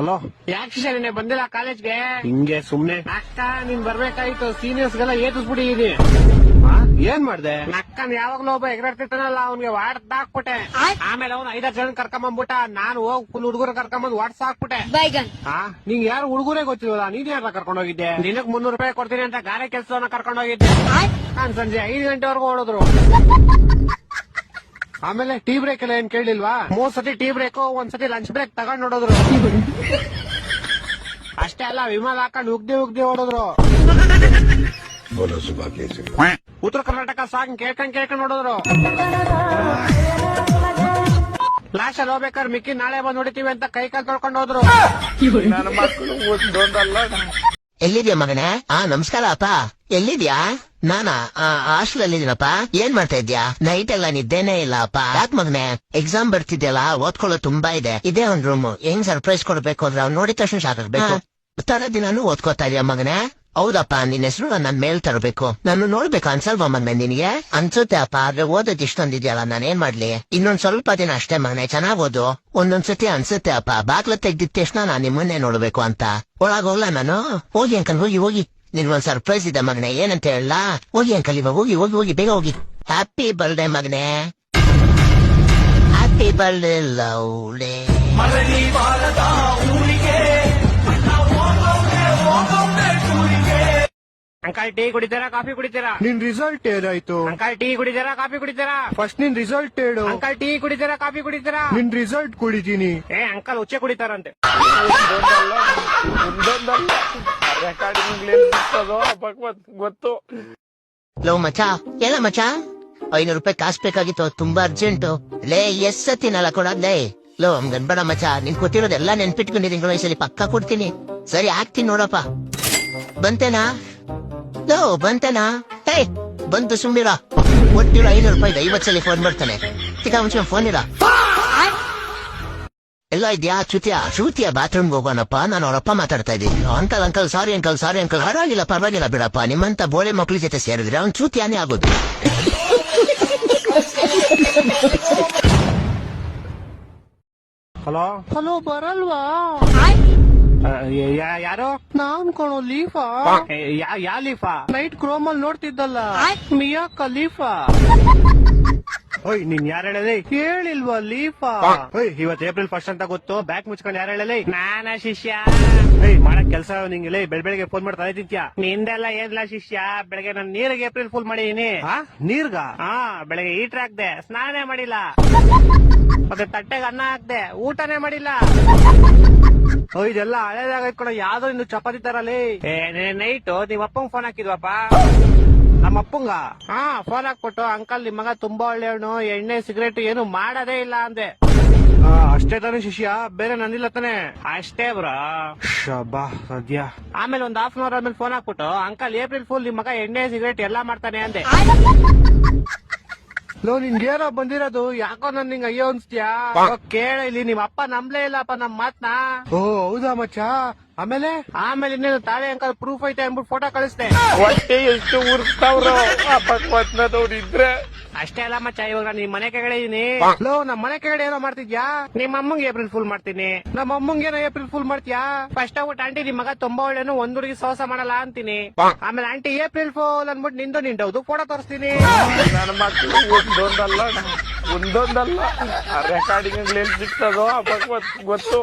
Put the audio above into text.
Hello, ಯಾಕೆ ಶಿಷ್ಯ ನೀನೆ ಬಂದಿಲ್ಲ ಕಾಲೇಜ್ಗೆ? ಹಿಂಗೆ ಸುಮ್ನೆ. ಅಕ್ಕ ನೀನ್ ಬರ್ಬೇಕಾಯ್ತು, ಸೀನಿಯರ್ಸ್ ಗೆಲ್ಲ ಏತಿಸ್ಬಿಟ್ಟಿದೀನಿ. ಏನ್ ಮಾಡ್ದೆ? ಅಕ್ಕನ್ ಯಾವಾಗ್ಲೂ ಒಬ್ಬ ಎಗರಾಡ್ತಿರ್ತಾನಲ್ಲ, ಅವ್ನಿಗೆ ವಾಡ್ದ ಹಾಕ್ಬಿಟ್ಟೆ. ಆಮೇಲೆ ಅವ್ನು 5 ಜನ ಕರ್ಕೊಂಬಂದ್ಬಿಟ್ಟ, ನಾನು ಹೋಗ್ ಫುಲ್ ಹುಡುಗರು ಕರ್ಕೊಂಬಂದ್ ವಾಟ್ಸ್ ಹಾಕ್ಬಿಟ್ಟೆ. ನಿಂಗೆ ಯಾರು ಹುಡುಗರೇ ಗೊತ್ತಿಲ್ವಲ್ಲ, ನೀನ್ ಯಾರ ಕರ್ಕೊಂಡ್ ಹೋಗಿದ್ದೆ? ದಿನಕ್ಕೆ 300 ರೂಪಾಯಿ ಕೊಡ್ತೀನಿ ಅಂತ ಗಾರೆ ಕೆಲ್ಸವನ್ನ ಕರ್ಕೊಂಡ್ ಹೋಗಿದ್ದೆ. ನಾನ್ ಸಂಜೆ 5 ಗಂಟೆವರೆಗೂ ಓಡಿದ್ರು. ಆಮೇಲೆ ಟೀ ಬ್ರೇಕ್ ಎಲ್ಲ ಏನ್ ಕೇಳಿಲ್ವಾ? 3 ಸತಿ ಟೀ ಬ್ರೇಕ್, 1 ಸತಿ ಲಂಚ್ ಬ್ರೇಕ್ ತಗೊಂಡ್ ನೋಡಿದ್ರು. ಅಷ್ಟೇ ಅಲ್ಲ, ವಿಮಾನ ಹಾಕೊಂಡು ಉಗ್ದಿ ಓಡಿದ್ರು. ಉತ್ತರ ಕರ್ನಾಟಕ ಸಾಂಗ್ ಕೇಳ್ಕೊಂಡ್ ನೋಡಿದ್ರು. ಲಾಸ್ಟ್ ಅಲ್ಲಿ ಹೋಗ್ಬೇಕಾದ್ರೆ ಮಿಕ್ಕಿ ನಾಳೆ ಬಂದ್ ನೋಡಿತೀವಿ ಅಂತ ಕೈ ಕಾಲ್ ತೊಳ್ಕೊಂಡು ಹೋದ್ರು. ನನ್ನ ಮಕ್ಕಳು ಒಂದೊಂದಲ್ಲ. ಎಲ್ಲಿದ್ಯಾ ಮಗನೇ? ನಮಸ್ಕಾರ ಅಪ್ಪ. ಎಲ್ಲಿದ್ಯಾ? ನಾನಾ ಹಾಸ್ಟೆಲ್ ಅಲ್ಲಿದ್ದೀನಪ್ಪ. ಏನ್ ಮಾಡ್ತಾ ಇದ್ಯಾ? ನೈಟ್ ಎಲ್ಲ ನಿದ್ದೆನೇ ಇಲ್ಲ ಅಪ್ಪ. ಯಾಕ್ ಮಗನೇ? ಎಕ್ಸಾಮ್ ಬರ್ತಿದ್ಯಲ್ಲ, ಓದ್ಕೊಳ್ಳೋದು ತುಂಬಾ ಇದೆ. ಇದೇ ಒಂದ್ ರೂಮ್. ಹೆಂಗ್ ಸರ್ಪ್ರೈಸ್ ಕೊಡ್ಬೇಕು ಅಂದ್ರೆ ಅವ್ನು ನೋಡಿದ ತಕ್ಷಣ ಸಾಕಾಗ್ಬೇಕು. ತರ ದಿನಾನು ಓದ್ಕೋತಾ ಇದೆಯಾ ಮಗನೇ? ಹೌದಪ್ಪ, ನಿನ್ ಹೆಸರು ನನ್ ಮೇಲ್ ತರಬೇಕು. ನಾನು ನೋಡ್ಬೇಕು ಅನ್ಸಲ್ವಾ ಮಗನೇ ನಿನಗೆ? ಅನ್ಸುತ್ತೆ ಅಪ್ಪ, ಆದ್ರೆ ಓದೋದ್ ಇಷ್ಟೊಂದಿದ್ಯಲ್ಲ, ನಾನೇನ್ ಮಾಡ್ಲಿ? ಇನ್ನೊಂದ್ ಸ್ವಲ್ಪ ದಿನ ಅಷ್ಟೇ ಮಗನೇ, ಚೆನ್ನಾಗ್ ಓದು. ಒಂದೊಂದ್ಸತಿ ಅನ್ಸುತ್ತೆ ಅಪ್ಪ, ಬಾಗ್ಲ ತೆಗ್ದಿದ ತಕ್ಷಣ ನಾನ್ ನಿಮ್ಮನ್ನೇ ನೋಡ್ಬೇಕು ಅಂತ. ಒಳಗೋಗ್ಲಾ ನಾನು? ಹೋಗಿ ಅಂಕಲ್, ಹೋಗಿ. ನಿನ್ಗೊಂದ್ ಸರ್ಪ್ರೈಸ್ ಇದೆ ಮಗನೇ, ಏನಂತ ಹೇಳ? ಹೋಗಿ ಅಂಕಲ್, ಇವಾಗ ಹೋಗಿ ಬೇಗ ಹೋಗಿ. ಹ್ಯಾಪಿ ಬರ್ಡೇ ಮಗನೇ. Happy birthday lovely. Uncle tea ಕುಡಿತೀರಾ, ಕಾಫಿ ಕುಡಿತೀರಾ? ನಿನ್ ರಿಸಲ್ಟ್ ಏನಾಯ್ತು? ಅಂಕಲ್ ಟೀ ಕುಡಿತೀರಾ, ಕಾಫಿ ಕುಡಿತೀರಾ? ಫಸ್ಟ್ ನಿನ್ ರಿಸಲ್ಟ್ ಹೇಳು. ಅಂಕಲ್ ಟೀ ಕುಡಿತೀರಾ, ಕಾಫಿ ಕುಡಿತೀರಾ? ನಿನ್ ರಿಸಲ್ಟ್ ಕುಡಿತೀನಿ. ಅಂಕಲ್ ಹುಚ್ಚೆ ಕುಡಿತಾರಂತೆ. ಒಂದೊಂದಲ್ಲ ರೆಕಾರ್ಡಿಂಗ್ ಗೊತ್ತು. ಲೋ ಮಚಾ, ಎಲ್ಲ ಮಚಾ 500 ರೂಪಾಯಿ ಕಾಸು ಬೇಕಾಗಿತ್ತು, ತುಂಬಾ ಅರ್ಜೆಂಟು. ಲೇ ಎಸ್ ಸತ್ತಿನಲ್ಲ ಕೊಡೋದ್ಲೇ. ಲೋ ಗನ್ಬೇಡ ಮಚಾ, ನಿನ್ ಕೊಟ್ಟಿರೋದೆಲ್ಲ ನೆನ್ಪಿಟ್ಕೊಂಡಿದ್ದೀನಿ, ಈ ಸಲ ಪಕ್ಕ ಕೊಡ್ತೀನಿ. ಸರಿ ಹಾಕ್ತೀನಿ ನೋಡಪ್ಪ. ಬಂತೇನಾ? ಲೋ ಬಂತೇನಾ? ಬಂತು, ಸುಮ್ಮಿರ. ಒಟ್ಟಿರೋ 500 ರೂಪಾಯಿ 50 ಸಲ ಫೋನ್ ಮಾಡ್ತಾನೆ. ಚಿಕ್ಕ ಮುಂಚೆ ಫೋನ್ ಇರ. ಎಲ್ಲ ಇದ್ಯಾ? ಶ್ರುತಿಯ ಬಾತ್ರೂಮ್ಗೆ ಹೋಗೋಣಪ್ಪ, ನಾನು ಅವರಪ್ಪ ಮಾತಾಡ್ತಾ ಇದ್ದೀನಿ. Uncle sorry uncle. ಪರವಾಗಿಲ್ಲ ಬಿಡಪ್ಪ, ನಿಮ್ಮಂತ ಬೋಳೆ ಮಕ್ಳ ಜೊತೆ ಸೇರಿದ್ರೆ ಅವ್ನು ಚ್ಯೂತಿಯಾನೇ ಆಗೋದು. ಹಲೋ, ಬರಲ್ವಾ? ಯಾರು? ನಾನ್ ಕಣೋ, ಲೀಫಾ. ಯಾ ಲೀಫಾ? Night ಕ್ರೋಮಲ್ ನೋಡ್ತಿದ್ದಲ್ಲ, Miya Khalifa. ಓಯ್, ನೀನ್ ಯಾರು ಹೇಳಲಿ? ಹೇಳಿಲ್ವಾ ಲೀಫಾ? ಇವತ್ತು ಏಪ್ರಿಲ್ 1 ಅಂತ ಗೊತ್ತು, ಬ್ಯಾಕ್ ಮುಚ್ಕೊಂಡು ಯಾರು ಹೇಳಲಿ? ನಾನ ಶಿಷ್ಯ. ಮಾಡಕ್ ಕೆಲ್ಸ ನಿಂಗೆ ಬೆಳಗ್ಗೆ ಫೋನ್ ಮಾಡ್ತಾ ಇದ್ಯಾ? ನಿಂದೆಲ್ಲ ಏನಿಲ್ಲ ಶಿಷ್ಯ, ಬೆಳಗ್ಗೆ ನಾನು ನೀರಿಗೆ ಏಪ್ರಿಲ್ ಫುಲ್ ಮಾಡಿದೀನಿ. ನೀರ್ಗ? ಬೆಳಗ್ಗೆ ಹೀಟರ್ ಹಾಕ್ದೆ, ಸ್ನಾನ ಮಾಡಿಲ್ಲ. ಮತ್ತೆ ತಟ್ಟೆಗೆ ಅನ್ನ ಹಾಕ್ದೆ, ಊಟನೇ ಮಾಡಿಲ್ಲ. ಇದೆಲ್ಲ ಹಳೇದಾಗೈತ್ ಕಣ, ಯಾವ್ದೋ ಇನ್ನು ಚಪಾತಿ ತರಲಿ. ನೈಟ್ ನಿಮ್ ಅಪ್ಪಂಗ್ ಫೋನ್ ಹಾಕಿದ್ವಪ್ಪ. ನಮ್ಮ ಅಪ್ಪಂಗ? ಫೋನ್ ಹಾಕ್ಬಿಟ್ಟು, ಅಂಕಲ್ ನಿಮ್ ಮಗ ತುಂಬಾ ಒಳ್ಳೆಯವನು, ಎಣ್ಣೆ ಸಿಗರೇಟ್ ಏನು ಮಾಡೋದೇ ಇಲ್ಲ ಅಂದೆ. ಅಷ್ಟೇ ತಾನೇ ಶಿಷ್ಯ, ಬೇರೆ ನಂದಿಲ್ಲ ತಾನೆ? ಅಷ್ಟೇ ಬ್ರೋ. ಶಬಾ ಸದ್ಯ. ಆಮೇಲೆ ಒಂದ್ ಹಾಫ್ ಅನ್ ಅವರ್ ಆದ್ಮೇಲೆ ಫೋನ್ ಹಾಕ್ಬಿಟ್ಟು, ಅಂಕಲ್ ಏಪ್ರಿಲ್ ಫುಲ್ ನಿಮ್ ಮಗ ಎಣ್ಣೆ ಸಿಗರೇಟ್ ಎಲ್ಲಾ ಮಾಡ್ತಾನೆ ಅಂದೆ. ಲೋ, ನಿನ್ಗೇನೋ ಬಂದಿರೋದು, ಯಾಕೋ ನನ್ ನಿಂಗೆ ಅಯ್ಯೋ ಅನ್ಸ್ತ್ಯಾ? ಕೇಳ ಇಲ್ಲಿ, ನಿಮ್ ಅಪ್ಪ ನಂಬ್ಲೇ ಇಲ್ಲಪ್ಪ ನಮ್ ಮಾತ್ನ. ಓ ಹೌದಾ ಮಚ್ಚಾ? ಆಮೇಲೆ ಇನ್ನೇನು ತಾಳೆ ಅಂಕಲ್ ಪ್ರೂಫ್ ಐತೆ ಅಂದ್ಬಿಟ್ಟು ಫೋಟೋ ಕಳಿಸ್ದೆ. ಹೊಟ್ಟೆ ಎಷ್ಟು ಉರ್ಸ್ತಾವ್ರು ಇದ್ರೆ. ಅಷ್ಟೇ ಅಲ್ಲ ಮಚ್ಚ, ಇವಾಗ ನಾನು ನಿಮ್ ಮನೆ ಕೆಳಗಡೆ ಇದೀನಿ. ಲೋ, ನಮ್ ಮನೆ ಕೆಳಗಡೆ ಏನೋ ಮಾಡ್ತಿದ್ಯಾ? ನಿಮ್ಮ ಅಮ್ಮಂಗೆ ಏಪ್ರಿಲ್ ಫುಲ್ ಮಾಡ್ತೀನಿ. ನಮ್ಮ ಅಮ್ಮಂಗೇನೋ ಏಪ್ರಿಲ್ ಫುಲ್ ಮಾಡ್ತೀಯಾ? ಫಸ್ಟ್ ಆಗ್ಬಿಟ್ಟು ಆಂಟಿ ನಿಮ್ ಮಗ ತುಂಬಾ ಒಳ್ಳೆನು, ಒಂದ್ ಹುಡುಗಿ ಸೋಸ ಮಾಡಲ್ಲ ಅಂತೀನಿ. ಆಮೇಲೆ ಆಂಟಿ ಏಪ್ರಿಲ್ ಫುಲ್ ಅನ್ಬಿಟ್ಟು ನಿಂದೌದು ಫೋಟೋ ತೋರಿಸ್ತೀನಿ. ನನ್ನ ಮಕ್ಕಳು ಒಂದೊಂದಲ್ಲ ರೆಕಾರ್ಡಿಂಗ್ ಎಲ್ಲಿ ಸಿಗ್ತದೋ ಗೊತ್ತು.